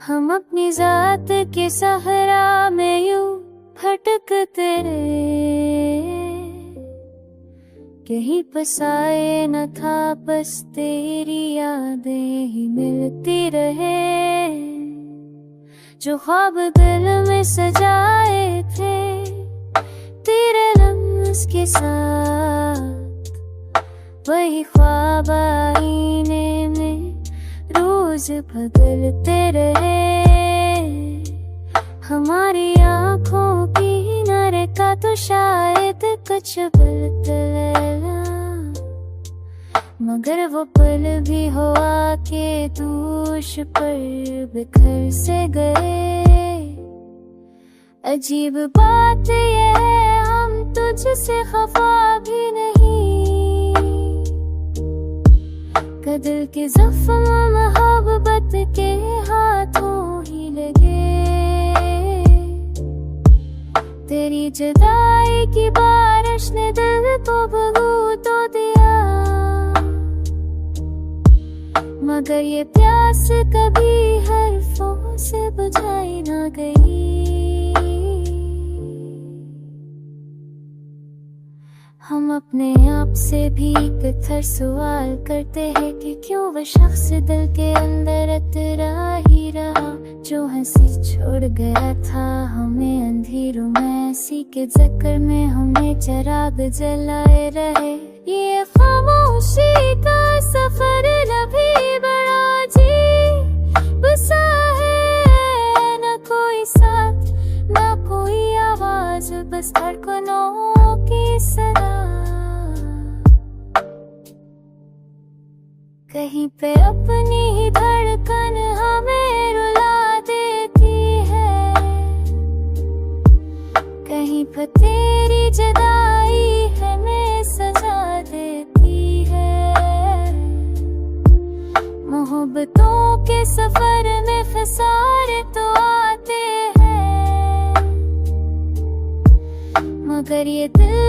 हम अपनी जात के सहरा में यूं भटकते रहे, कहीं पसाए न था बस तेरी यादें ही मिलती रहे। जो ख्वाब दिल में सजाए थे तेरे लम्स के साथ, वही ख्वाब आईने में रोज बदलते रहे। हमारी आँखों की किनारे का तो शायद कुछ बदला, मगर वो पल भी हो आके दूश पर बिखर से गए। अजीब बात ये है हम तुझसे खफा भी नहीं, कदर के ज़ख्म मोहब्बत के हाथों ही लगे। तेरी जुदाई की बारिश ने दिल को भगो तो दिया, मगर ये प्यास कभी हर्फों से बुझाई ना गई। हम अपने आप से भी कथर सवाल करते हैं कि क्यों वह शख्स दिल के अंदर अतरा ही रहा, जो हंसी छोड़ गया था हमें अंधेरों में, ऐसी के जिक्र में हमें चिराग जलाए रहे। ये खामोशी का सफर नभी बड़ा जी बसा है, न कोई साथ न कोई आवाज, बस धड़कनों की सदा। कहीं पे अपनी ही धड़कन हमें रुला देती है, कहीं पे तेरी जुदाई हमें सजा देती है। मोहब्बतों के सफर में खसारे तो आते हैं, मगर ये दिल